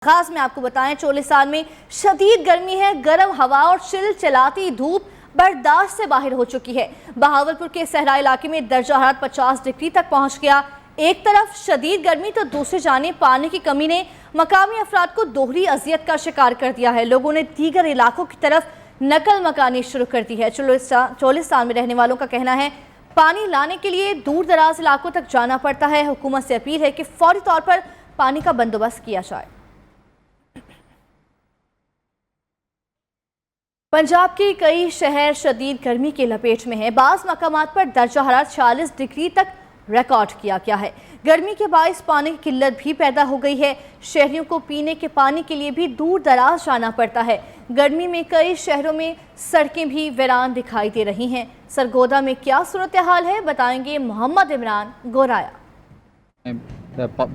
खास में आपको बताएं, चोलिस्तान में शदीद गर्मी है। गर्म हवा और चिलचिलाती धूप बर्दाश्त से बाहर हो चुकी है। बहावलपुर के सहरा इलाके में दर्जा हरारत 50 डिग्री तक पहुंच गया। एक तरफ शदीद गर्मी तो दूसरी जानिब पानी की कमी ने मकामी अफराद को दोहरी अजियत का शिकार कर दिया है। लोगों ने दीगर इलाकों की तरफ नकल मकानी शुरू कर दी है। चोलिस्तान में रहने वालों का कहना है पानी लाने के लिए दूर दराज इलाकों तक जाना पड़ता है। हुकूमत से अपील है कि फौरी तौर पर पानी का बंदोबस्त किया जाए। पंजाब के कई शहर शदीद गर्मी की लपेट में है। बाज़ मकामात पर दर्जा हरारत 40 डिग्री तक रिकॉर्ड किया गया है। गर्मी के बायस पानी की किल्लत भी पैदा हो गई है। शहरियों को पीने के पानी के लिए भी दूर दराज जाना पड़ता है। गर्मी में कई शहरों में सड़कें भी वीरान दिखाई दे रही हैं। सरगोदा में क्या सूरत हाल है, बताएंगे मोहम्मद इमरान गोराया।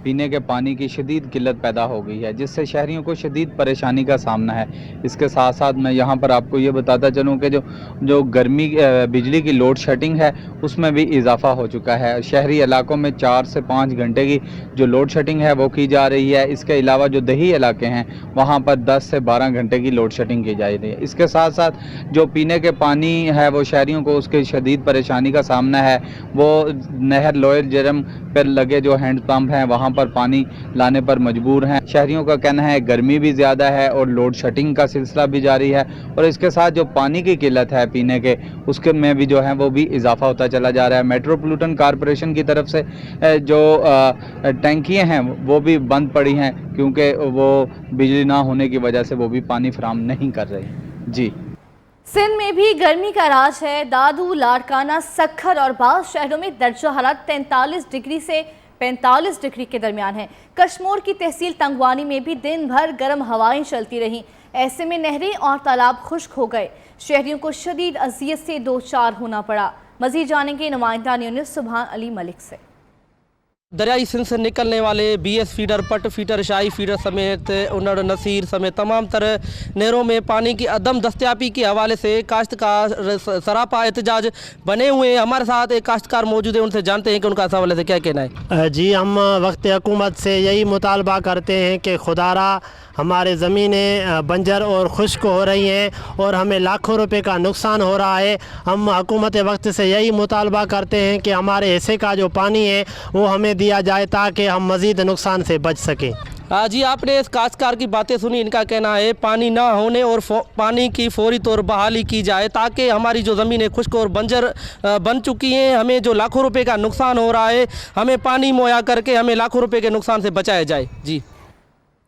पीने के पानी की शदीद किल्लत पैदा हो गई है, जिससे शहरियों को शदीद परेशानी का सामना है। इसके साथ साथ मैं यहाँ पर आपको ये बताता चलूँ कि जो गर्मी बिजली की लोड शेडिंग है उसमें भी इजाफा हो चुका है। शहरी इलाकों में 4 से 5 घंटे की जो लोड शेडिंग है वो की जा रही है। इसके अलावा जो दही इलाके हैं वहाँ पर 10 से 12 घंटे की लोड शेडिंग की जा रही है। इसके साथ साथ जो पीने के पानी है वो शहरियों को उसके शदीद परेशानी का सामना है। वो नहर लोयर जरम पर लगे जो हैंड पंप हैं वहाँ पर पानी लाने पर मजबूर हैं। शहरियों का कहना है गर्मी भी ज़्यादा है और लोड शेडिंग का सिलसिला भी जारी है, और इसके साथ जो पानी की किल्लत है पीने के उसके में भी जो है वो भी इजाफा होता चला जा रहा है। मेट्रोपॉलिटन कॉरपोरेशन की तरफ से जो टैंकियाँ हैं वो भी बंद पड़ी हैं, क्योंकि वो बिजली ना होने की वजह से वो भी पानी फराहम नहीं कर रही। जी, सिंध में भी गर्मी का राज है। दादू, लाड़काना, सक्खर और बाज़ शहरों में दर्जा हरारत 43 डिग्री से 45 डिग्री के दरमियान है। कश्मोर की तहसील तंगवानी में भी दिन भर गर्म हवाएं चलती रहीं। ऐसे में नहरें और तालाब खुश्क हो गए। शहरियों को शदीद अजियत से दो चार होना पड़ा। मजीद जानेंगे नुमाइंदा न्यूज़ सुभान अली मलिक से। दरियाई सिंध से निकलने वाले BS फीडर, पट फीडर, शाही फीडर समेत उन्नड़, नसीर समेत तमाम तरह नहरों में पानी की अदम दस्तयाबी के हवाले से काश्तकार सरापा एहतजाज बने हुए हैं। हमारे साथ एक काश्तकार मौजूद है, उनसे जानते हैं कि उनका इस हवाले से क्या कहना है। जी, हम वक्त हुकूमत से यही मुतालबा करते हैं कि खुदारा हमारे ज़मीनें बंजर और खुश्क हो रही हैं और हमें लाखों रुपए का नुकसान हो रहा है। हम हुकूमत वक्त से यही मुतालबा करते हैं कि हमारे हिस्से का जो पानी है वो हमें दिया जाए ताकि हम मज़ीद नुकसान से बच सकें। जी, आपने इस काश्तकार की बातें सुनी। इनका कहना है पानी ना होने और पानी की फौरी तौर बहाली की जाए ताकि हमारी जो ज़मीनें खुश्क और बंजर बन चुकी हैं, हमें जो लाखों रुपए का नुकसान हो रहा है, हमें पानी मुहैया करके हमें लाखों रुपए के नुकसान से बचाया जाए। जी,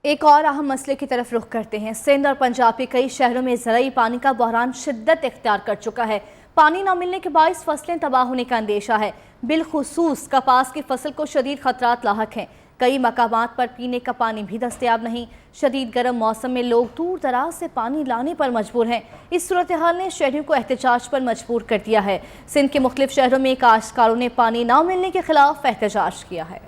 एक और अहम मसले की तरफ रुख करते हैं। सिंध और पंजाब के कई शहरों में ज़राई पानी का बहरान शिद्दत इख्तियार कर चुका है। पानी न मिलने के बायस फसलें तबाह होने का अंदेशा है। बिलखुसूस कपास की फसल को शदीद खतरात लाहक हैं। कई मकामात पर पीने का पानी भी दस्तयाब नहीं। शदीद गर्म मौसम में लोग दूर दराज से पानी लाने पर मजबूर हैं। इस सूरत हाल ने शहरियों को एहतजाज पर मजबूर कर दिया है। सिंध के मुख्तलिफ शहरों में काश्तकारों ने पानी न मिलने के खिलाफ एहतजाज किया है।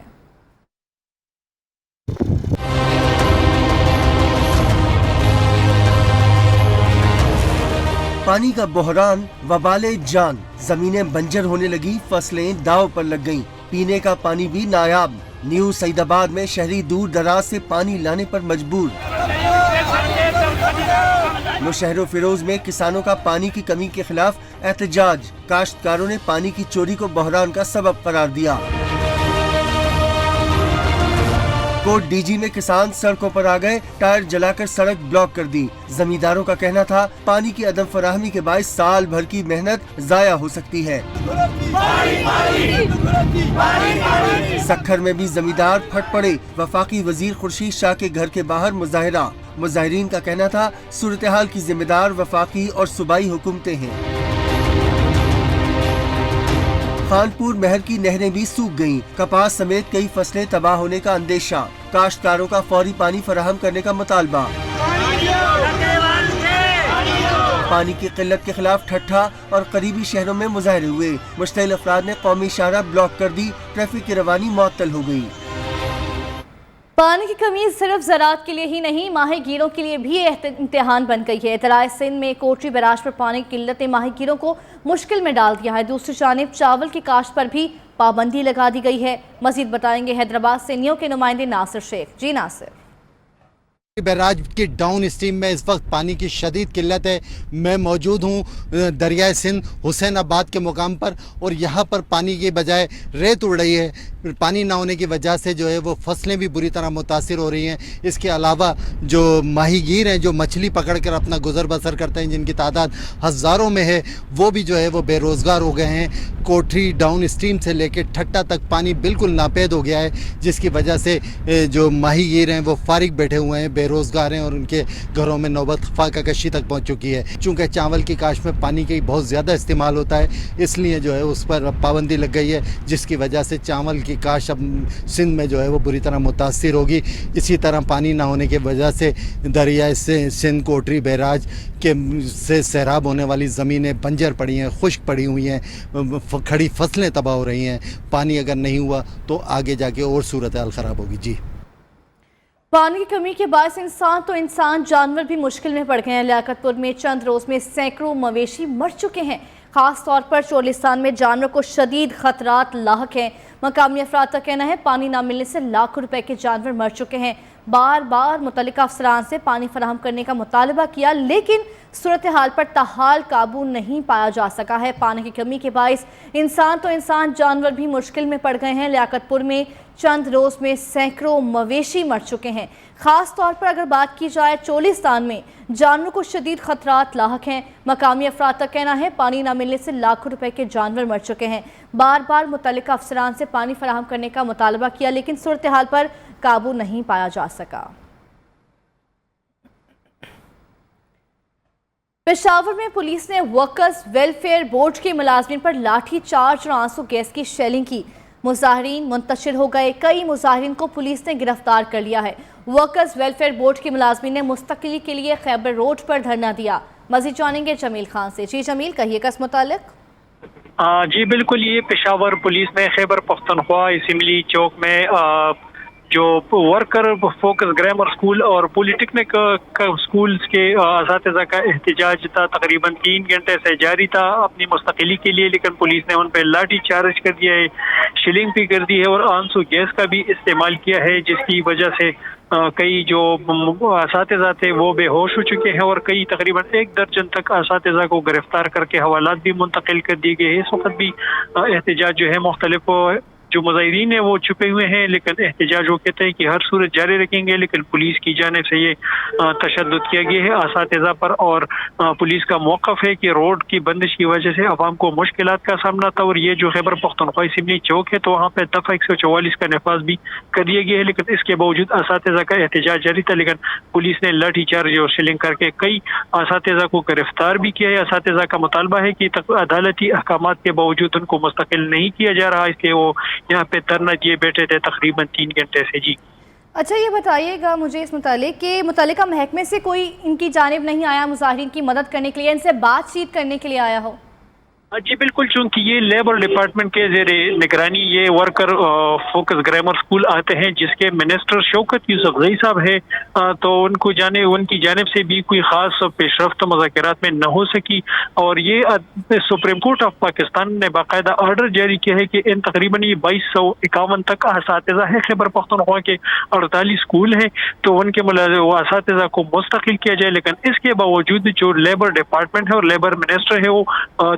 पानी का बहरान वबाले जान, जमीनें बंजर होने लगी, फसलें दाव पर लग गईं, पीने का पानी भी नायाब। न्यू सईदाबाद में शहरी दूर दराज से पानी लाने पर मजबूर। मुशहरो फिरोज में किसानों का पानी की कमी के खिलाफ एहतजाज। काश्तकारों ने पानी की चोरी को बहरान का सबब करार दिया। कोट डीजी में किसान सड़कों पर आ गए, टायर जलाकर सड़क ब्लॉक कर दी। जमींदारों का कहना था पानी की अदम फराहमी के बायस साल भर की मेहनत जाया हो सकती है। सक्खर में भी जमींदार फट पड़े। वफाकी वजीर खुर्शीद शाह के घर के बाहर मुजाहिरा। मुजाहिरीन का कहना था सूरत हाल की जिम्मेदार वफाकी और सूबाई हुकूमतें हैं। खानपुर महर की नहरें भी सूख गईं। कपास समेत कई फसलें तबाह होने का अंदेशा। काश्तकारों का फौरी पानी फराहम करने का मुतालबा। पानी की किल्लत के खिलाफ ठट्ठा और करीबी शहरों में मुजाहरे हुए। मुश्तइल अफराद ने कौमी शाहरा ब्लॉक कर दी। ट्रैफिक की रवानी मुअत्तल हो गई। पानी की कमी सिर्फ ज़राअत के लिए ही नहीं, माहीगीरों के लिए भी इम्तिहान बन गई है। दरियाए सिंध में कोटरी बैराज पर पानी की किल्लत ने माहीगीरों को मुश्किल में डाल दिया है। दूसरी जानिब चावल की काश्त पर भी पाबंदी लगा दी गई है। मजीद बताएंगे हैदराबाद से न्यू के नुमाइंदे नासिर शेख। जी नासिर। बैराज की डाउन स्ट्रीम में इस वक्त पानी की शदीद किल्लत है। मैं मौजूद हूँ दरियाए सिंध हुसैनाबाद के मुकाम पर, और यहाँ पर पानी की बजाय रेत उड़ रही है। पानी ना होने की वजह से जो है वो फसलें भी बुरी तरह मुतासिर हो रही हैं। इसके अलावा जो माहीगीर हैं, जो मछली पकड़ कर अपना गुजर बसर करते हैं, जिनकी तादाद हज़ारों में है, वो भी जो है वो बेरोज़गार हो गए हैं। कोठरी डाउन स्ट्रीम से लेकर ठट्टा तक पानी बिल्कुल नापेद हो गया है, जिसकी वजह से जो माहीगीर हैं वो फारिग बैठे हुए हैं, बेरोज़गार हैं, और उनके घरों में नौबत फाका कशी तक पहुँच चुकी है। चूँकि चावल की काश्त में पानी का बहुत ज़्यादा इस्तेमाल होता है, इसलिए जो है उस पर पाबंदी लग गई है, जिसकी वजह से चावल की काश्त अब सिंध में जो है वो बुरी तरह मुतासिर होगी। इसी तरह पानी ना होने की वजह से दरिया से सिंध कोठरी बैराज के से सैराब होने वाली ज़मीनें बंजर पड़ी हैं, खुश्क पड़ी हुई हैं, खड़ी फसलें तबाह हो रही हैं। पानी अगर नहीं हुआ तो आगे जाके और सूरत हाल ख़राब होगी। जी, पानी की कमी के बायस इंसान जानवर भी मुश्किल में पड़ गए हैं। लियाकतपुर में चंद रोज में सैकड़ों मवेशी मर चुके हैं। खास तौर पर चोलिस्तान में जानवर को शदीद खतरात लाहक हैं। मकामी अफराद का कहना है पानी ना मिलने से लाखों रुपए के जानवर मर चुके हैं। बार बार मुतल्लिका अफसरान से पानी फराहम करने का मुतालबा किया, लेकिन सूरत हाल पर ताहाल काबू नहीं पाया जा सका है। पानी की कमी के बायस इंसान जानवर भी मुश्किल में पड़ गए हैं। लियाकतपुर में चंद रोज में सैकड़ों मवेशी मर चुके हैं। खास तौर पर अगर बात की जाए चोलिस्तान में जानवरों को शदीद खतरात लाहक हैं। मकामी अफराद का कहना है पानी ना मिलने से लाखों रुपए के जानवर मर चुके हैं। बार बार मुतल्लिका अफसरान से पानी फराहम करने का मुतालबा किया, लेकिन सूरत हाल पर काबू नहीं पाया जा सका। पेशावर में पुलिस ने वर्कर्स वेलफेयर बोर्ड के मुलाजमीन पर लाठी चार्ज और आंसू गैस की शेलिंग की। मुजाहिरीन मुंतशिर हो गए। कई मुजाहिरीन को पुलिस ने गिरफ्तार कर लिया है। वर्कर्स वेलफेयर बोर्ड के मुलाजमीन ने मुस्तकिली के लिए खैबर रोड पर धरना दिया। मजीद जानेंगे जमील खान से। जी जमील, कहिएगा इस मुतालिक। जी बिल्कुल, ये पेशावर पुलिस ने खैबर पख्तनख्वा असेंबली चौक में जो वर्कर फोकस ग्रामर स्कूल और पॉलिटेक्निक स्कूल्स के असातिज़ा का एहतजाज था, तकरीबन 3 घंटे से जारी था अपनी मुस्तकिली के लिए, लेकिन पुलिस ने उन पर लाठी चार्ज कर दिया है, शिलिंग भी कर दी है और आंसू गैस का भी इस्तेमाल किया है, जिसकी वजह से कई जो असातिज़ा थे वो बेहोश हो चुके हैं और कई तकरीबन 1 दर्जन तक असातिज़ा को गिरफ्तार करके हवालात भी मुंतकिल कर दिए गए हैं। इस वक्त भी एहतजाज जो है मुख्तलिफ जो मुजाहिरीन है वो छुपे हुए हैं, लेकिन एहतजाज वो कहते हैं कि हर सूरत जारी रखेंगे, लेकिन पुलिस की जानिब से ये तशद्दुद किया गया है असातिज़ा पर। और पुलिस का मौक़िफ़ है कि रोड की बंदिश की वजह से अवाम को मुश्किलात का सामना था। और ये जो खैबर पख्तूनख्वा असेंबली चौक है तो वहाँ पे दफ़ा 144 का नफाज भी कर दिया गया है, लेकिन इसके बावजूद असातिज़ा का एहतजाज जारी था, लेकिन पुलिस ने लाठी चार्ज और शिलिंग करके कई असातिज़ा को गिरफ्तार भी किया है। असातिज़ा का मुतालबा है कि अदालती अहकामात के बावजूद उनको मुस्तकिल नहीं किया जा रहा, इसलिए वो यहाँ पे धरना दिए बैठे थे तकरीबन 3 घंटे से। जी अच्छा, ये बताइएगा मुझे इस मुतालिक कि मुतल्लिका महकमे से कोई इनकी जानिब नहीं आया मुजाहिरीन की मदद करने के लिए, इनसे बातचीत करने के लिए आया हो? जी बिल्कुल, चूंकि ये लेबर डिपार्टमेंट के ज़ेरे निगरानी ये वर्कर फोकस ग्रामर स्कूल आते हैं, जिसके मिनिस्टर शौकत यूसुफजई साहब है, तो उनकी जानिब से भी कोई ख़ास पेशरफ्त मुज़ाकरात में न हो सकी। और ये सुप्रीम कोर्ट ऑफ पाकिस्तान ने बाकायदा ऑर्डर जारी किया है कि इन तकरीबन ये 2251 तक असातिज़ा है खैबर पख्तूनख्वा के 48 स्कूल हैं, तो उनके असातिज़ा को मुस्तकिल किया जाए। लेकिन इसके बावजूद जो लेबर डिपार्टमेंट है और लेबर मिनिस्टर है वो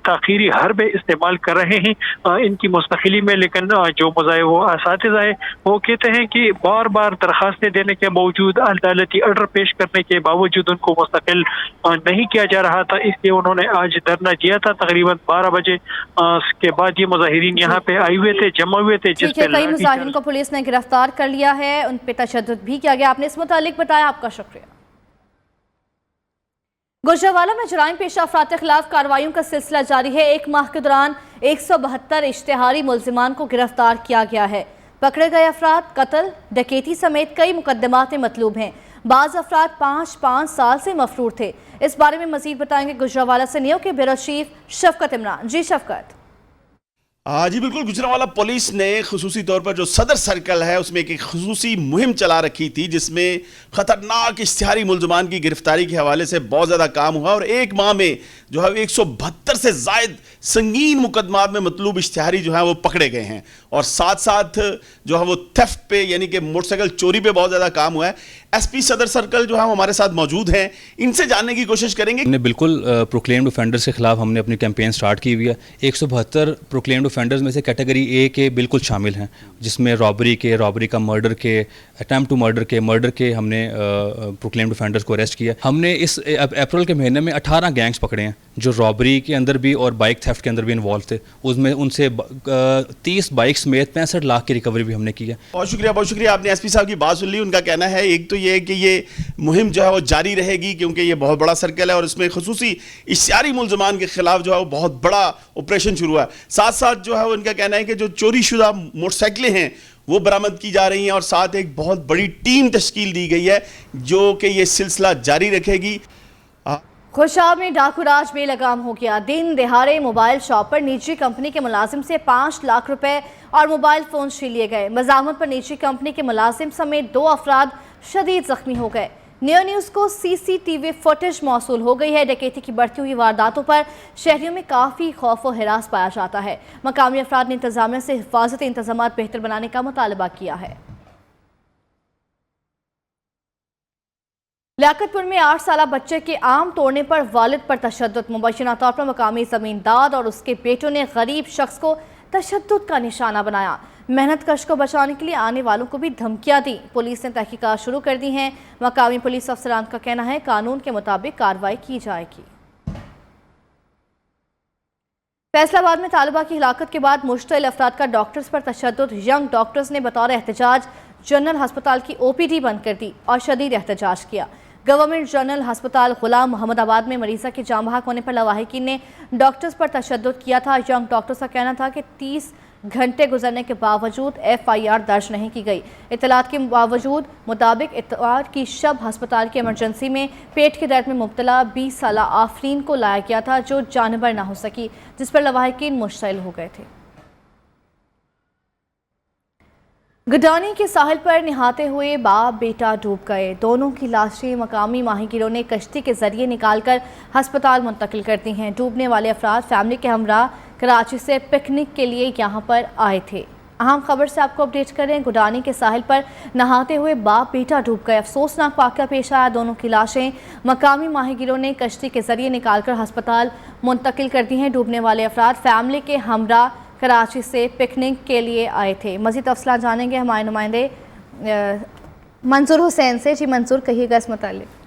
ताख़ीरी हरबे इस्तेमाल कर रहे हैं इनकी मुस्तकिली में। लेकिन जो वो असातिज़ा है वो कहते हैं कि बार बार दरखास्तें देने के बावजूद, अदालती ऑर्डर पेश करने के बावजूद उनको मुस्तकिल नहीं किया जा रहा था, इसलिए उन्होंने आज धरना दिया था। तकरीबन 12 बजे के बाद ये मुजाहिरीन यहाँ पे आए हुए थे, जमा हुए थे, जिस पे कई मुजाहिरीन को पुलिस ने गिरफ्तार कर लिया है, उन पे तशद्दुद भी किया गया। आपने इस मुतालिक बताया, आपका शुक्रिया। गुजरांवाला में जराइम पेशा अफराद के खिलाफ कार्रवाइयों का सिलसिला जारी है। 1 माह के दौरान 172 इश्तिहारी मुल्जिमान को गिरफ्तार किया गया है। पकड़े गए अफराद कत्ल, डकैती समेत कई मुकदमात में मतलूब हैं। बाज़ अफराद 5-5 साल से मफरूर थे। इस बारे में मजीद बताएंगे गुजरांवाला से न्यू के ब्यूरो चीफ शफकत इमरान। जी शफकत। جی بالکل، گجرانوالہ پولیس نے خصوصی طور پر جو صدر سرکل ہے اس میں ایک خصوصی مہم چلا رکھی تھی، جس میں خطرناک اشتہاری ملزمان کی گرفتاری کے حوالے سے بہت زیادہ کام ہوا، اور ایک ماہ میں جو ہے 172 سے زائد سنگین مقدمات میں مطلوب اشتہاری جو ہیں وہ پکڑے گئے ہیں، اور ساتھ ساتھ جو ہے وہ تھیفٹ پہ یعنی کہ موٹر سائیکل چوری پہ بہت زیادہ کام ہوا ہے۔ ایس پی صدر سرکل جو ہے وہ ہمارے ساتھ موجود ہیں، ان سے جاننے کی کوشش کریں گے۔ ہم نے بالکل پروکلیمڈ اوفینڈرز کے خلاف ہم نے اپنی کیمپین سٹارٹ کی ہوئی ہے۔ 172 پروکلیمڈ اوفینڈرز میں سے کیٹیگری اے کے بالکل شامل ہیں، جس میں رابری کا مرڈر کے، اٹیمپٹ ٹو مرڈر کے ہم نے پروکلیمڈ اوفینڈرز کو اریسٹ کیا۔ ہم نے اس اپریل کے مہینے میں 18 گینگز پکڑے ہیں جو رابری کے اندر بھی اور بائک تھیفٹ کے اندر بھی انوالو تھے، اس میں ان سے 30 بائک سمیت 65 لاکھ کی ریکوری بھی ہم نے کی ہے۔ بہت شکریہ، آپ نے ایس پی صاحب کی بات سن لی۔ ان کا کہنا ہے ایک تو یہ کہ یہ مہم جو ہے وہ جاری رہے گی، کیونکہ یہ بہت بڑا سرکل ہے اور اس میں خصوصی اشتہاری ملزمان کے خلاف جو ہے وہ بہت بڑا آپریشن شروع ہے۔ ساتھ ساتھ جو ہے وہ ان کا کہنا ہے کہ جو چوری شدہ موٹر سائیکلیں ہیں وہ برآمد کی جا رہی ہیں، اور ساتھ ایک بہت بڑی ٹیم تشکیل دی گئی ہے جو کہ یہ سلسلہ جاری رکھے گی۔ خوشاب میں ڈاکو راج بے لگام ہو گیا۔ دن دہاڑے موبائل شاپ پر نجی کمپنی کے ملازم سے 5 لاکھ روپے اور موبائل فون چھین لیے گئے۔ مزاحمت پر نجی کمپنی کے ملازم سمیت 2 افراد شدید زخمی ہو گئے۔ نیوز کو CCTV فوٹیج موصول ہو گئی ہے۔ ڈکیتی کی بڑھتی ہوئی وارداتوں پر شہریوں میں کافی خوف و ہراس پایا جاتا ہے۔ مقامی افراد نے انتظامیہ سے حفاظتی انتظامات بہتر بنانے کا مطالبہ کیا ہے۔ لیاقت پور میں 8 سالہ بچے کے آم توڑنے پر والد پر تشدد۔ مبینہ طور پر مقامی زمیندار اور اس کے بیٹوں نے غریب شخص کو تشدد کا نشانہ بنایا۔ محنت کش کو بچانے کے لیے آنے والوں کو بھی دھمکیاں دیں۔ پولیس نے تحقیقات شروع کر دی ہیں۔ مقامی پولیس افسران کا کہنا ہے قانون کے مطابق کارروائی کی جائے گی۔ فیصل آباد میں طالبہ کی ہلاکت کے بعد مشتعل افراد کا ڈاکٹرز پر تشدد۔ ینگ ڈاکٹرز نے بطور احتجاج جنرل ہسپتال کی OPD بند کر دی اور شدید احتجاج کیا۔ گورنمنٹ جنرل ہسپتال غلام محمد آباد میں مریضہ کے جاں بحق ہونے پر لواحقین نے ڈاکٹرز پر تشدد کیا تھا۔ ینگ ڈاکٹرز کا کہنا تھا کہ 30 گھنٹے گزرنے کے باوجود FIR درج نہیں کی گئی۔ اطلاعات کے باوجود مطابق اتوار کی شب ہسپتال کی ایمرجنسی میں پیٹ کے درد میں مبتلا 20 سالہ آفرین کو لایا گیا تھا جو جانبر نہ ہو سکی، جس پر لواحقین مشتعل ہو گئے تھے۔ گڈانی کے ساحل پر نہاتے ہوئے باپ بیٹا ڈوب گئے۔ دونوں کی لاشیں مقامی ماہی گیروں نے کشتی کے ذریعے نکال کر ہسپتال منتقل کر دی ہیں۔ ڈوبنے والے افراد فیملی کے ہمراہ کراچی سے پکنک کے لیے یہاں پر آئے تھے۔ اہم خبر سے آپ کو اپڈیٹ کریں، گڈانی کے ساحل پر نہاتے ہوئے باپ بیٹا ڈوب گئے۔ افسوسناک واقعہ پیش آیا۔ دونوں کی لاشیں مقامی ماہی گیروں نے کشتی کے ذریعے نکال کر ہسپتال منتقل کر دی ہیں۔ ڈوبنے والے افراد فیملی کے ہمراہ کراچی سے پکنک کے لیے آئے تھے۔ مزید تفصیلات جانیں گے ہمارے نمائندے منظور حسین سے۔ جی منظور، کہیے گا اس متعلق۔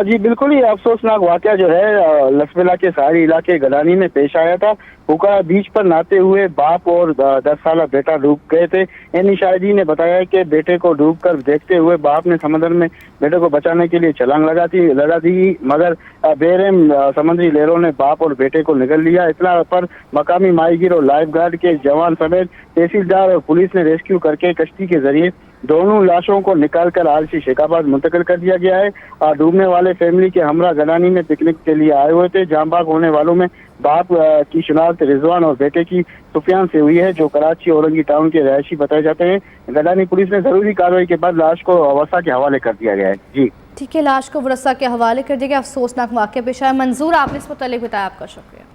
جی بالکل، یہ افسوسناک واقعہ جو ہے لسبلا کے ساحلی علاقے گڈانی میں پیش آیا تھا۔ پھوکارا بیچ پر نہاتے ہوئے باپ اور 10 سالہ بیٹا ڈوب گئے تھے۔ ان شاہدین نے بتایا کہ بیٹے کو ڈوب کر دیکھتے ہوئے باپ نے سمندر میں بیٹے کو بچانے کے لیے چھلانگ لگا دی، مگر بےرحم سمندری لہروں نے باپ اور بیٹے کو نگل لیا۔ اطلاع پر مقامی ماہی گیر اور لائف گارڈ کے جوان سمیت تحصیلدار اور پولیس نے ریسکیو کر کے کشتی کے ذریعے دونوں لاشوں کو نکال کر عارضی شیخ آباد منتقل کر دیا گیا ہے۔ ڈوبنے والے فیملی کے ہمراہ گڈانی میں پکنک کے لیے آئے ہوئے تھے۔ جاں بحق ہونے والوں میں باپ کی شناخت رضوان اور بیٹے کی سفیان سے ہوئی ہے، جو کراچی اورنگی ٹاؤن کے رہائشی بتائے جاتے ہیں۔ گڈانی پولیس نے ضروری کارروائی کے بعد لاش کو ورثہ کے حوالے کر دیا گیا ہے۔ جی ٹھیک ہے، لاش کو ورثہ کے حوالے کر دیا گیا۔ افسوسناک واقعہ پیش آیا۔ منظور، آپ نے اس متعلق بتایا، آپ کا شکریہ۔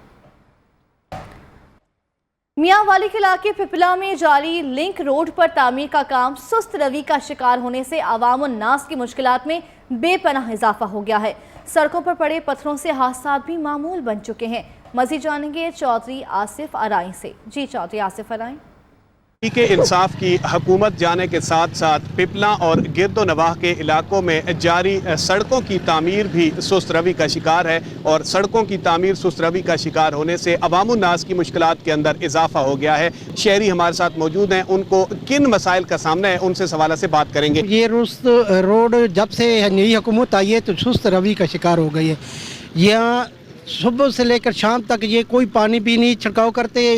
میاں والی کے علاقے پپلا میں جاری لنک روڈ پر تعمیر کا کام سست روی کا شکار ہونے سے عوام الناس کی مشکلات میں بے پناہ اضافہ ہو گیا ہے۔ سڑکوں پر پڑے پتھروں سے حادثات بھی معمول بن چکے ہیں۔ مزید جانیں گے چودھری آصف ارائیں سے۔ جی چودھری آصف ارائیں۔ تحریک انصاف کی حکومت جانے کے ساتھ ساتھ پپلا اور گرد و نواح کے علاقوں میں جاری سڑکوں کی تعمیر بھی سست روی کا شکار ہے، اور سڑکوں کی تعمیر سست روی کا شکار ہونے سے عوام الناس کی مشکلات کے اندر اضافہ ہو گیا ہے۔ شہری ہمارے ساتھ موجود ہیں، ان کو کن مسائل کا سامنا ہے ان سے سوالہ سے بات کریں گے۔ یہ روڈ جب سے نئی حکومت آئی ہے تو سست روی کا شکار ہو گئی ہے۔ یہاں सुबह से लेकर शाम तक ये कोई पानी भी नहीं छिड़काव करते हैं।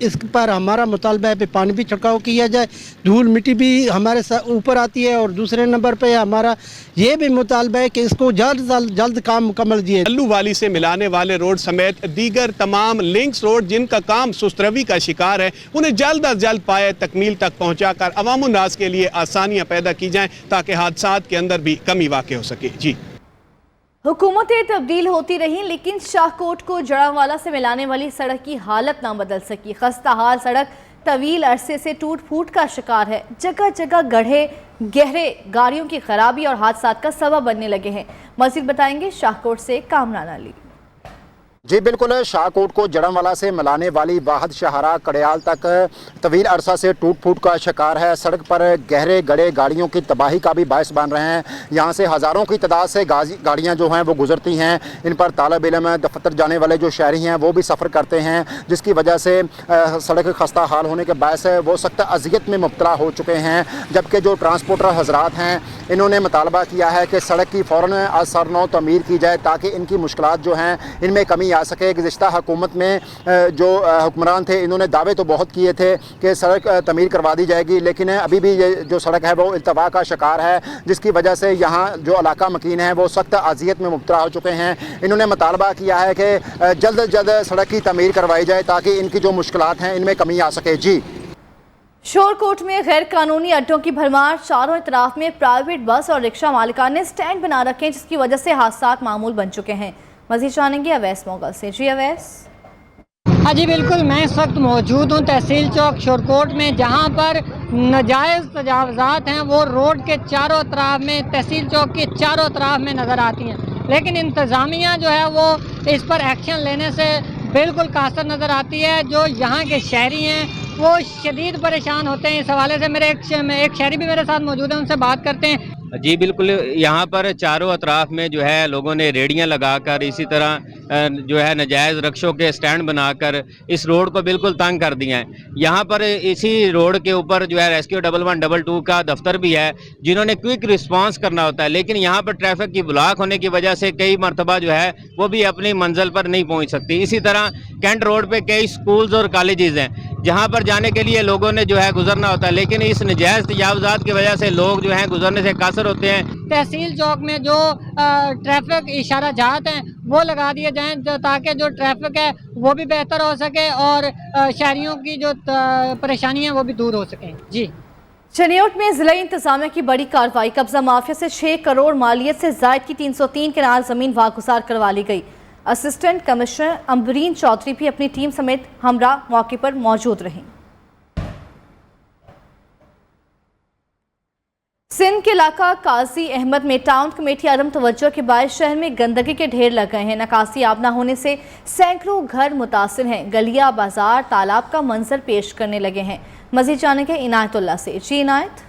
इस पर हमारा मुतालबा है कि पानी भी छिड़काव किया जाए, धूल मिट्टी भी हमारे ऊपर आती है। और दूसरे नंबर पे हमारा ये भी मुतालबा है कि इसको जल्द काम मुकम्मल दिए। अल्लू वाली से मिलाने वाले रोड समेत दीगर तमाम लिंक्स रोड जिनका काम सुस्तरवी का शिकार है, उन्हें जल्द अज जल्द पाए तकमील तक पहुँचाकर अवामुन्नास के लिए आसानियाँ पैदा की जाएँ ताकि हादसात के अंदर भी कमी वाक़ हो सके। जी, हुकूमतें तब्दील होती रहीं लेकिन शाहकोट को जड़ांवाला से मिलाने वाली सड़क की हालत ना बदल सकी। खस्ता हाल सड़क तवील अरसे से टूट फूट का शिकार है। जगह जगह गड्ढे गहरे गाड़ियों की खराबी और हादसात का सबब बनने लगे हैं। मज़ीद बताएंगे शाहकोट से कामरान अली। जी बिल्कुल, शाहकोट को जड़ांवाला से मिलाने वाली वाहद शाहरा कड़याल तक तवील अरसा से टूट फूट का शिकार है। सड़क पर गहरे गड़े गाड़ियों की तबाही का भी बायस बन रहे हैं। यहाँ से हज़ारों की तादाद से गाड़ियाँ जो हैं वो गुजरती हैं। इन पर तालिब इल्म दफ्तर जाने वाले जो शहरी हैं वो भी सफ़र करते हैं, जिसकी वजह से सड़क खस्ता हाल होने के बायस वो सख्त अजियत में मुब्तला हो चुके हैं। जबकि जो ट्रांसपोर्टर हजरात हैं इन्होंने मुतालबा किया है कि सड़क की फ़ौरन असरनो तमीर की जाए ताकि इनकी मुश्किलात जो हैं इनमें कमी आ सके। गुज़िश्ता हुकूमत में जो हुक्मरान थे इन्होंने दावे तो बहुत किए थे कि सड़क तमीर करवा दी जाएगी, लेकिन अभी भी ये जो सड़क है वो इल्तवा का शिकार है, जिसकी वजह से यहाँ जो इलाका मकीन है वो सख्त अजियत में मुब्तला हो चुके हैं। इन्होंने मुतालबा किया है कि जल्द अज जल्द सड़क की तमीर करवाई जाए ताकि इनकी जो मुश्किलात हैं इनमें कमी आ सके। जी, शोरकोट में गैर कानूनी अड्डों की भरमार। चारों इतराफ में प्राइवेट बस और रिक्शा मालिकान ने स्टैंड बना रखे हैं, जिसकी वजह से हादसात मामूल बन चुके हैं। मज़ीद जानेंगे अवैस मोगल से। जी अवैस। हाँ जी बिल्कुल, मैं इस वक्त मौजूद हूँ तहसील चौक शोरकोट में, जहाँ पर नाजायज़ तजावज़ात हैं वो रोड के चारों तरफ में, तहसील चौक के चारों तरफ में नज़र आती हैं। लेकिन इंतज़ामिया जो है वो इस पर एक्शन लेने से बिल्कुल कासर नज़र आती है। जो यहाँ के शहरी हैं वो शदीद परेशान होते हैं इस हवाले से। एक शहरी भी मेरे साथ मौजूद है, उनसे बात करते हैं। जी बिल्कुल, यहाँ पर चारों अतराफ में जो है लोगों ने रेडियाँ लगाकर, इसी तरह जो है नजायज़ रक्षों के स्टैंड बनाकर इस रोड को बिल्कुल तंग कर दिया है। यहाँ पर इसी रोड के ऊपर जो है रेस्क्यू 1112 का दफ्तर भी है, जिन्होंने क्विक रिस्पांस करना होता है, लेकिन यहाँ पर ट्रैफिक की ब्लॉक होने की वजह से कई मरतबा जो है वो भी अपनी मंजिल पर नहीं पहुँच सकती। इसी तरह कैंट रोड पर कई स्कूल्स और कॉलेजेस हैं जहाँ पर जाने के लिए लोगों ने जो है गुजरना होता है, लेकिन इस नजायज़ तजावज़ात की वजह से लोग जो हैं गुजरने से कासर होते हैं। तहसील चौक में जो ट्रैफिक इशारा जात हैं वो लगा दिए जाएं ताकि जो ट्रैफिक है वो भी बेहतर हो सके और शहरियों की जो परेशानियां वो भी दूर हो सकें। जी, शनियोट में जिला इंतजामिया की बड़ी कार्रवाई। कब्जा माफिया से 6 करोड़ मालियत से जायद की 303 कनाल जमीन वागुजार करवा ली गई। असिस्टेंट कमिश्नर अम्बरीन चौधरी भी अपनी टीम समेत हमरा मौके पर मौजूद रहीं। सिंध के इलाका काजी अहमद में टाउन कमेटी अदम तवज्जो के बाद शहर में गंदगी के ढेर लग गए हैं। नकासी आब न होने से सैकड़ों घर मुतासिर हैं। गलिया बाजार तालाब का मंजर पेश करने लगे हैं। मजीद जानेंगे इनायतुल्लाह से। जी इनायत।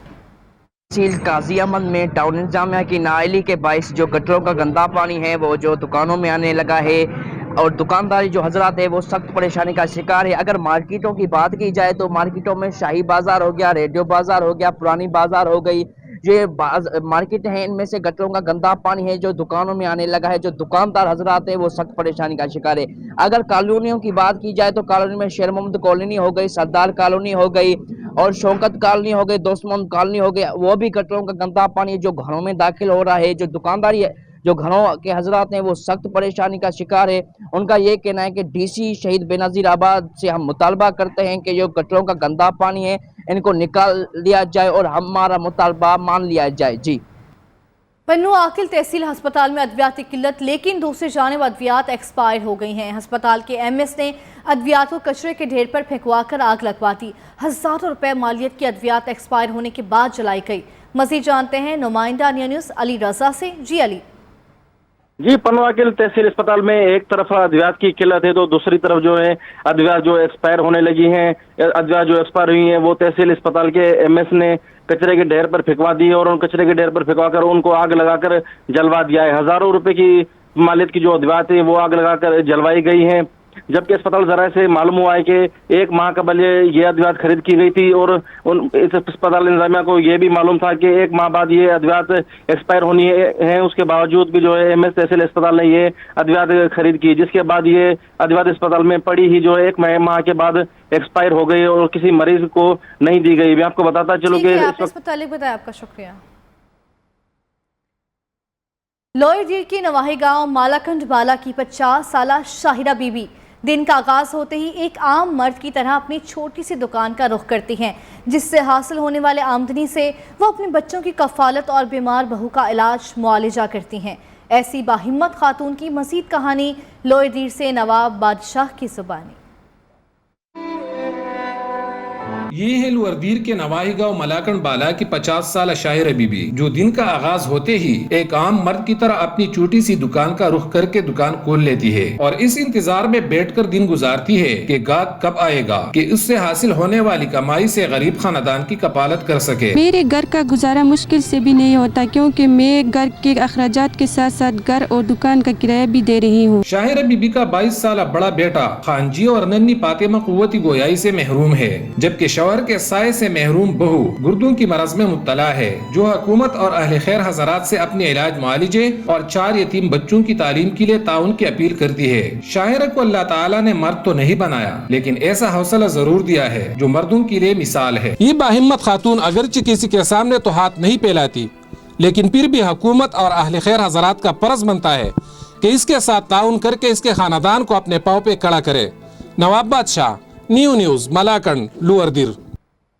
काजी अहमद में टाउन इंतजामिया की नाअहली के बाइस जो गटरों का गंदा पानी है वो जो दुकानों में आने लगा है और दुकानदारी जो हजरात है वो सख्त परेशानी का शिकार है। अगर मार्केटों की बात की जाए तो मार्केटों में शाही बाजार हो गया, रेडियो बाजार हो गया, पुरानी बाजार हो गई, ये मार्केट हैं, इनमें से गटरों का गंदा पानी है जो दुकानों में आने लगा है। जो दुकानदार हजरात है वो सख्त परेशानी का शिकार है। अगर कॉलोनियों की बात की जाए तो कॉलोनी में शेर मोहम्मद कॉलोनी हो गई, सरदार कॉलोनी हो गई और शौकत कॉलोनी हो गई, दोस्त मोहम्मद कॉलोनी हो गई, वो भी गटरों का गंदा पानी जो घरों में दाखिल हो रहा है। जो दुकानदारी है, जो घरों के हजरात हैं वो सख्त परेशानी का शिकार है। उनका ये कहना है कि डीसी शहीद बेनज़ीर आबाद से हम मुतालबा करते हैं कि जो गटरों का गंदा पानी है इनको निकाल दिया जाए और हमारा मुतालबा मान लिया जाए। जी, पन्नू आकिल तहसील अस्पताल में अद्वियात की किल्लत, लेकिन दूसरी जानिब अद्वियात एक्सपायर हो गई हैं। अस्पताल के एमएस ने अद्वियात को कचरे के ढेर पर फेंकवा कर आग लगवा दी। हज़ारों रुपए मालियत की अद्वियात एक्सपायर होने के बाद जलाई गई। मज़ीद जानते हैं नुमाइंदा न्यूज़ अली रजा से। जी अली। जी, पन्नू आकिल तहसील अस्पताल में एक तरफ अद्वियात की किल्लत है तो दूसरी तरफ जो है अद्वियात जो एक्सपायर होने लगी हैं। अद्वियात जो एक्सपायर हुई हैं वो तहसील अस्पताल के एमएस ने कचरे के ढेर पर फेंकवा दी और उन कचरे के ढेर पर फेंकवाकर उनको आग लगाकर जलवा दिया है। हजारों रुपए की मालियत की जो अद्वियात है वो आग लगाकर जलवाई गई हैं। जबकि अस्पताल ज़राए से मालूम हुआ है कि 1 माह कबल ये अद्वियात खरीद की गई थी और इस अस्पताल इंतजामिया को ये भी मालूम था कि 1 माह बाद ये अद्वियात एक्सपायर होनी है। उसके बावजूद भी जो है MS तहसील अस्पताल ने ये अद्वियात खरीद की, जिसके बाद ये अद्वियात अस्पताल में पड़ी ही जो है 1 माह के बाद एक्सपायर हो गई और किसी मरीज को नहीं दी गई। मैं आपको बताता चलूँ कि बताया, आपका शुक्रिया। लोहरदीर की नवाही गांव मालाकंड बाला की 50 साला शाहिरा बीबी दिन का आगाज होते ही एक आम मर्द की तरह अपनी छोटी सी दुकान का रुख करती हैं, जिससे हासिल होने वाले आमदनी से वो अपने बच्चों की कफालत और बीमार बहू का इलाज मुआलिजा करती हैं। ऐसी बाहिम्मत खातून की मज़ीद कहानी लोहरदीर से नवाब बादशाह की ज़ुबानी। ये है लोहरदीर के नवाही गांव मलाकंड बाला की 50 साल शाहिरा बीबी, जो दिन का आगाज होते ही एक आम मर्द की तरह अपनी छोटी सी दुकान का रुख करके दुकान खोल लेती है और इस इंतजार में बैठकर दिन गुजारती है कि गाहक कब आएगा कि उससे हासिल होने वाली कमाई से गरीब खानदान की कपालत कर सके। मेरे घर का गुजारा मुश्किल से भी नहीं होता, क्योंकि मैं घर के अखराजात के साथ साथ घर और दुकान का किराया भी दे रही हूँ। शाहिरा बीबी का 22 साल बड़ा बेटा खानजी और नन्ही फातिमा कुव्वती गोयाई से महरूम है, जबकि शौहर के साये से महरूम बहू गुर्दों की मरज में मुब्तला है, जो हुकूमत और अहले खैर हजरात से अपने इलाज मुआलिजे और 4 यतीम बच्चों की तालीम के लिए ताउन की अपील करती है। शाहिरा को अल्लाह ताला ने मर्द तो नहीं बनाया, लेकिन ऐसा हौसला जरूर दिया है जो मर्दों के लिए मिसाल है। ये बाहिम्मत खातून अगरचे किसी के सामने तो हाथ नहीं फैलाती, लेकिन फिर भी हुकूमत और अहले खैर हजरात का फर्ज बनता है कि इसके साथ ताउन करके इसके खानदान को अपने पाँव पे खड़ा करे। नवाब बादशाह, न्यू न्यूज, मलाकंड, लोहरदीर।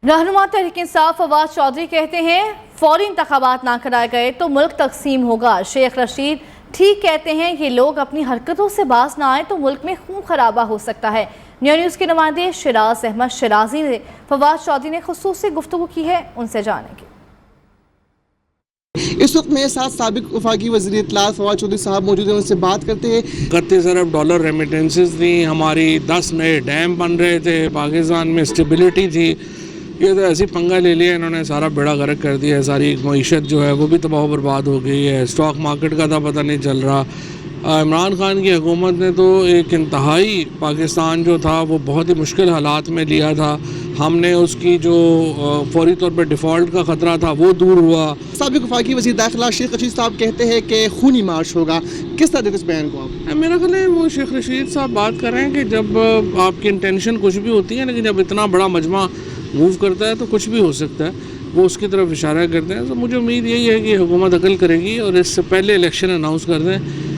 रहनुमा तहरीक इंसाफ फवाद चौधरी कहते हैं फौरी इंतखाबात ना कराए गए तो मुल्क तकसीम होगा। शेख रशीद ठीक कहते हैं ये लोग अपनी हरकतों से बाज ना आए तो मुल्क में खून खराबा हो सकता है। न्यू न्यूज़ के नुमाइंदे शिराज अहमद शिराजी ने फवाद चौधरी ने खुसूसी गुफ्तगू की है, उनसे जानेंगे। इस वक्त मेरे साथ साबिक वफाकी वज़ीर इत्तलात फवाद चौधरी साहब मौजूद हैं, उनसे बात करते हैं। 31 अरब डॉलर रेमिटेंसेस थी हमारी, 10 नए डैम बन रहे थे, पाकिस्तान में स्टेबिलिटी थी। ये तो ऐसी पंगा ले लिया इन्होंने, सारा बेड़ा गर्क कर दिया है, सारी मईशत जो है वो भी तबाह बर्बाद हो गई है, स्टॉक मार्केट का था पता नहीं चल रहा। इमरान खान की हुकूमत ने तो एक इंतहाई पाकिस्तान जो था वो बहुत ही मुश्किल हालात में लिया था। हमने उसकी जो फौरी तौर पर डिफ़ॉल्ट का ख़तरा था वो दूर हुआ। साबिक वफाकी वज़ीर दाखिला शेख रशीद साहब कहते हैं कि खूनी मार्च होगा, किस तरह देते इस बयान को आप? मेरा ख्याल है वो शेख रशीद साहब बात कर रहे हैं कि जब आपकी इंटेंशन कुछ भी होती है, लेकिन जब इतना बड़ा मजमा मूव करता है तो कुछ भी हो सकता है, वो उसकी तरफ इशारा करते हैं। तो मुझे उम्मीद यही है कि हुकूमत अकल करेगी और इससे पहले इलेक्शन अनाउंस कर दें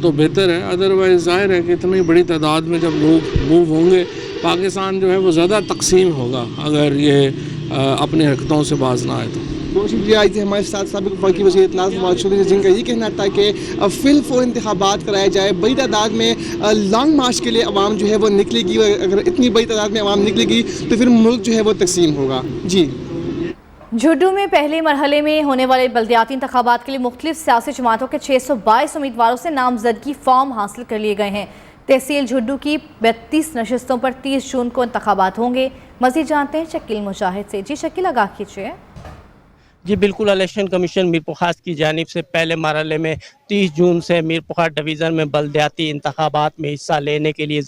तो बेहतर है। अदरवाइज़ ज़ाहिर है कि इतनी बड़ी तादाद में जब लोग मूव होंगे, पाकिस्तान जो है वो ज़्यादा तकसीम होगा अगर ये अपनी हरकतों से बाज ना आए तो। बहुत शुक्रिया। आज हमारे साथ साबिक वफाकी वज़ीर इत्तलात फवाद चौधरी, जिनका ये कहना था कि फिलफोर इंतखाबात कराए जाए, बड़ी तादाद में लॉन्ग मार्च के लिए अवाम जो है वो निकलेगी, अगर इतनी बड़ी तादाद में अवाम निकलेगी तो फिर मुल्क जो है वो तकसीम होगा। जी। झुड्डू में पहले मरहले में होने वाले बल्दियाती इंतखाबात के लिए मुख्तलिफ सियासी जमातों के 622 उम्मीदवारों से नामजदगी फॉर्म हासिल कर लिए गए हैं। तहसील झुड्डू की 32 नशिस्तों पर 30 जून को इंतखाबात होंगे। मज़ीद जानते हैं शकील मुजाहिद से। जी शकील, आगाह कीजिए। जी बिल्कुल, इलेक्शन कमीशन मीर पुखास की जानिब से पहले मरहले में 30 जून से मीर पुखास डिवीज़न में बल्दियाती इंतखाबात में हिस्सा लेने के लिए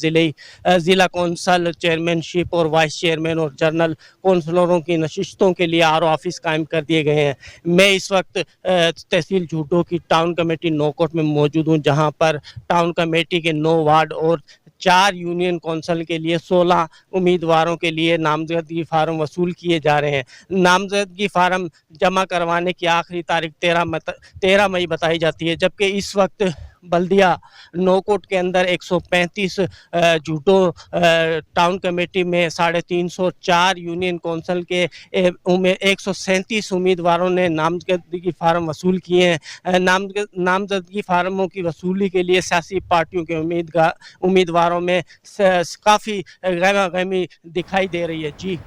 ज़िला कौंसल चेयरमैनशिप और वाइस चेयरमैन और जनरल कौंसलरों की नशिस्तों के लिए RO ऑफिस कायम कर दिए गए हैं। मैं इस वक्त तहसील झुड्डू की टाउन कमेटी नौकोट में मौजूद हूँ, जहाँ पर टाउन कमेटी के 9 वार्ड और 4 यूनियन कौंसिल के लिए 16 उम्मीदवारों के लिए नामजदगी फार्म वसूल किए जा रहे हैं। नामजदगी फार्म जमा करवाने की आखिरी तारीख 13 मई बताई जाती है, जबकि इस वक्त बल्दिया नौकोट के अंदर 135 झूठो टाउन कमेटी में 350, 4 यूनियन कौंसिल के 137 उम्मीदवारों ने नामजदगी फार्म वसूल किए हैं। नामजदगी फार्मों की वसूली के लिए सियासी पार्टियों के उम्मीदवारों में काफ़ी गहमा-गहमी दिखाई दे रही है। जी।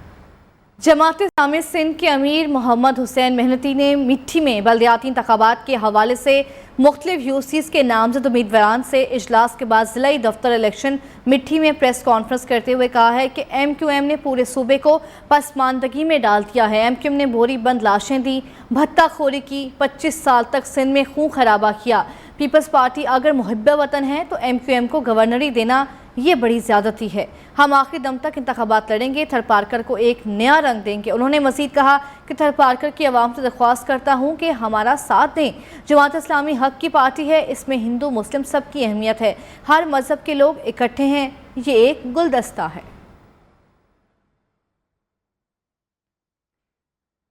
जमात-ए-इस्लामी सिंध के अमीर मोहम्मद हुसैन मेहनती ने मिट्टी में बल्दियाती इंतखाबात के हवाले से मुख्तलिफ यूसीज के नामजद उम्मीदवारान से इजलास के बाद ज़िला दफ्तर इलेक्शन मिट्टी में प्रेस कॉन्फ्रेंस करते हुए कहा है कि MQM ने पूरे सूबे को पसमानदगी में डाल दिया है। MQM ने बोरी बंद लाशें दी, भत्ताखोरी की, 25 साल तक सिंध में खून खराबा किया। पीपल्स पार्टी अगर मुहिब्ब वतन है तो MQM को गवर्नरी देना ये बड़ी ज़्यादती है। हम आखिरी दम तक इंतखाबात लड़ेंगे, थरपारकर को एक नया रंग देंगे। उन्होंने मज़ीद कहा कि थरपारकर की आवाम से दरख्वास्त करता हूँ कि हमारा साथ दें। जमात इस्लामी हक की पार्टी है, इसमें हिंदू मुस्लिम सब की अहमियत है, हर मज़हब के लोग इकट्ठे हैं, ये एक गुलदस्ता है।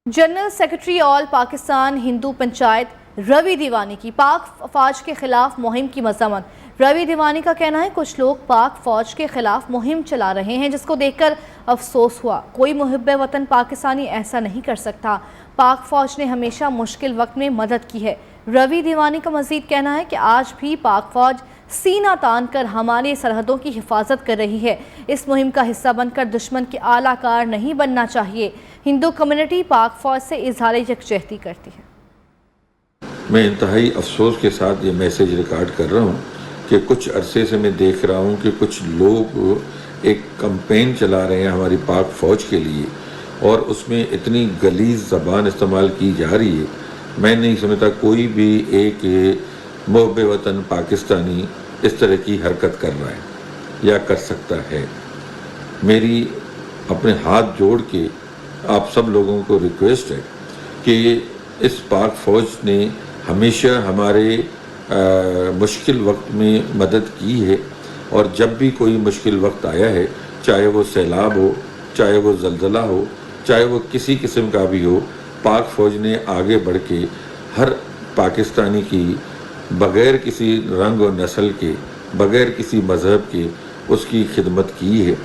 General secretary all Pakistan Hindu Panchayat Ravi Diwani की पाक फ़ौज के ख़िलाफ़ मुहिम की मज़म्मत। रवि दीवानी का कहना है कुछ लोग पाक फ़ौज के ख़िलाफ़ मुहिम चला रहे हैं, जिसको देखकर अफसोस हुआ। कोई मुहिब्बे वतन पाकिस्तानी ऐसा नहीं कर सकता। पाक फ़ौज ने हमेशा मुश्किल वक्त में मदद की है। रवि दीवानी का मज़ीद कहना है कि आज भी पाक फ़ौज सीना तान कर हमारी सरहदों की हिफाजत कर रही है। इस मुहिम का हिस्सा बनकर दुश्मन के आलाकार नहीं बनना चाहिए। हिंदू कम्युनिटी पाक फ़ौज से इजहार यकजहती करती है। मैं इंतहाई अफसोस के साथ ये मैसेज रिकॉर्ड कर रहा हूँ कि कुछ अरसे से मैं देख रहा हूँ कि कुछ लोग एक कैंपेन चला रहे हैं हमारी पाक फ़ौज के लिए, और उसमें इतनी गलीज़ ज़बान इस्तेमाल की जा रही है। मैं नहीं समझता कोई भी एक मुहब्बे वतन पाकिस्तानी इस तरह की हरकत कर रहा है या कर सकता है। मेरी अपने हाथ जोड़ के आप सब लोगों को रिक्वेस्ट है कि इस पाक फ़ौज ने हमेशा हमारे मुश्किल वक्त में मदद की है, और जब भी कोई मुश्किल वक्त आया है, चाहे वो सैलाब हो, चाहे वो ज़लज़ला हो, चाहे वो किसी किस्म का भी हो, पाक फ़ौज ने आगे बढ़ के हर पाकिस्तानी की बग़ैर किसी रंग और नस्ल के, बग़ैर किसी मज़हब के उसकी खिदमत की है।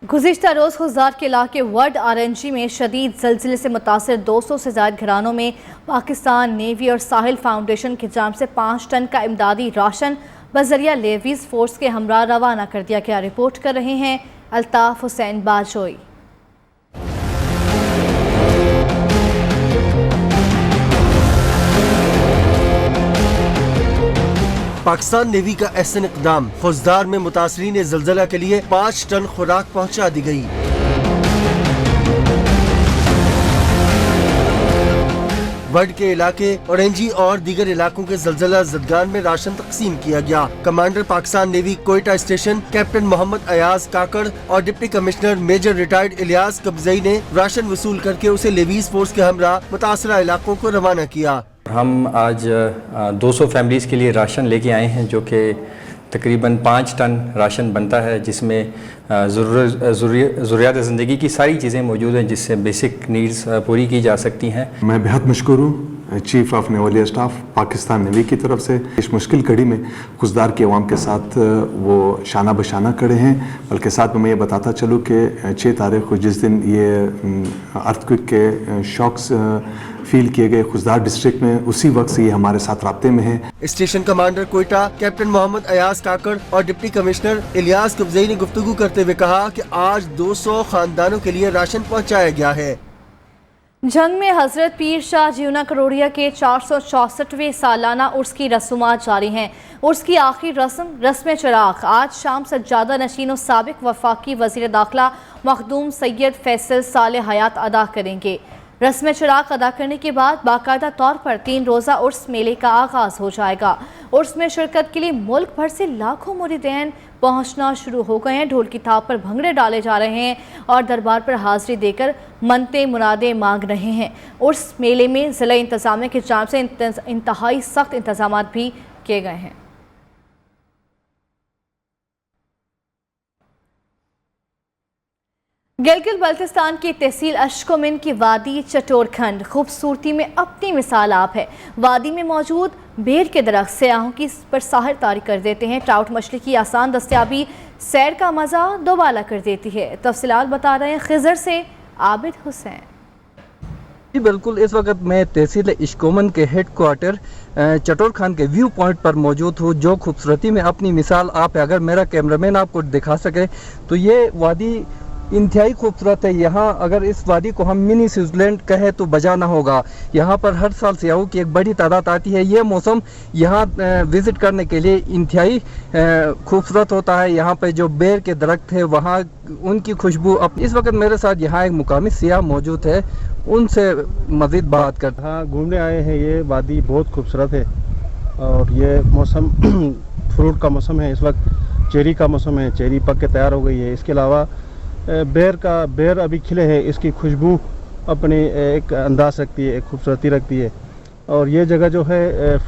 गुज़िश्ता रोज़ खुज़दार के इलाके वर्ड आरएनजी में शदीद ज़लज़ले से मुतासिर 200 से ज़ायद घरानों में पाकिस्तान नेवी और साहिल फाउंडेशन के जाम से 5 टन का इमदादी राशन बज़रिया लेवीज़ फ़ोर्स के हमरा रवाना कर दिया गया। रिपोर्ट कर रहे हैं अल्ताफ़ हुसैन बाजोई। पाकिस्तान नेवी का एहसन इक़दाम, खुज़दार में मुतासरीन ज़लज़ला के लिए 5 टन खुराक पहुंचा दी गई। वर्ड के इलाके ऑरेंजी और दीगर इलाकों के ज़लज़ला ज़दगान में राशन तकसीम किया गया। Commander Pakistan navy Quetta station captain Mohammad Ayaz Kakar और deputy commissioner major retired Ilyas Kabzai ने राशन वसूल करके उसे लेवीज़ फोर्स के हमरा मुतासरा इलाकों को रवाना किया। हम आज 200 फैमिलीज़ के लिए राशन लेके आए हैं, जो कि तकरीबन 5 टन राशन बनता है, जिसमें ज़रूरियात ज़िंदगी की सारी चीज़ें मौजूद हैं, जिससे बेसिक नीड्स पूरी की जा सकती हैं। मैं बेहद मशकूर हूँ chief of naval staff Pakistan navy की तरफ से। इस मुश्किल कड़ी में खुज़दार की आवाम के साथ वो शाना बशाना खड़े हैं। बल्कि साथ में मैं ये बताता चलूँ कि 6 तारीख को जिस दिन ये अर्थक्वेक के शॉक्स फील किए गए खुज़दार डिस्ट्रिक्ट में, उसी वक्त से ये हमारे साथ राब्ते में है। Station commander Quetta captain Mohammad Ayaz Kakar और डिप्टी कमिश्नर इलियास कब्ज़ई ने गुफ्तगू करते हुए कहा कि आज 200 खानदानों के लिए राशन पहुंचाया गया है। जंग में हज़रत पीर शाह जीवना करोड़िया के 464वें सालाना उर्स की रसूमात जारी हैं। उर्स की आखिरी रस्म चिराग आज शाम सज्जादा नशीन और साबिक वफाकी वज़ीर दाखिला मखदूम सैयद फैसल साले हयात अदा करेंगे। रस्म चिराग अदा करने के बाद बाकायदा तौर पर 3 रोज़ा उर्स मेले का आगाज़ हो जाएगा। उर्स में शिरकत के लिए मुल्क भर से लाखों मुरीदैन पहुंचना शुरू हो गए हैं। ढोल की थाप पर भंगड़े डाले जा रहे हैं और दरबार पर हाजिरी देकर मनते मुरादें मांग रहे हैं। उर्स मेले में ज़िला इंतज़ामिया की जानिब से इंतहाई सख्त इंतजाम भी किए गए हैं। गिलगित बल्तिस्तान की तहसील अशकोमिन की वादी चटोरखंड खूबसूरती में अपनी मिसाल आप है। वादी में मौजूद बेर के दरख्त सयाहों की पर साहिर तारी कर देते हैं। ट्राउट मछली की आसान दस्तयाबी सैर का मज़ा दोबाला कर देती है। तफसीलात बता रहे हैं खिजर से आबिद हुसैन। जी बिल्कुल, इस वक्त मैं तहसील इश्कोमन के हेड क्वार्टर चटोर खान के व्यू पॉइंट पर मौजूद हूँ, जो खूबसूरती में अपनी मिसाल आप है। अगर मेरा कैमरामैन आपको दिखा सके तो ये वादी इंतहाई खूबसूरत है। यहाँ अगर इस वादी को हम मिनी स्विट्ज़रलैंड कहें तो बजा ना होगा। यहाँ पर हर साल सयाहों की एक बड़ी तादाद आती है। ये मौसम यहाँ विज़िट करने के लिए इंतहाई खूबसूरत होता है। यहाँ पे जो बेर के दरख्त है वहाँ उनकी खुशबू इस वक्त मेरे साथ यहाँ एक मुकामी सियाह मौजूद है, उनसे मज़ीद बात करते हैं। हाँ, घूमने आए हैं। ये वादी बहुत खूबसूरत है और ये मौसम फ्रूट का मौसम है। इस वक्त चेरी का मौसम है, चेरी पक के तैयार हो गई है। इसके अलावा बेर अभी खिले हैं, इसकी खुशबू अपनी एक अंदाज रखती है, एक खूबसूरती रखती है। और ये जगह जो है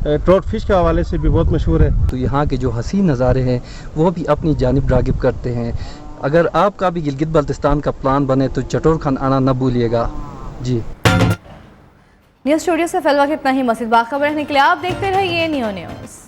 ट्रॉट फिश के हवाले से भी बहुत मशहूर है। तो यहाँ के जो हसीन नज़ारे हैं वो भी अपनी जानिब रागिब करते हैं। अगर आपका भी गिलगित बल्तिस्तान का प्लान बने तो चटोर खान आना न भूलिएगा जी। न्यूज़ स्टूडियो से फिलहाल इतना ही। मज़ीद बाखबर रहने के लिए आप देखते रहिए नियो न्यूज़।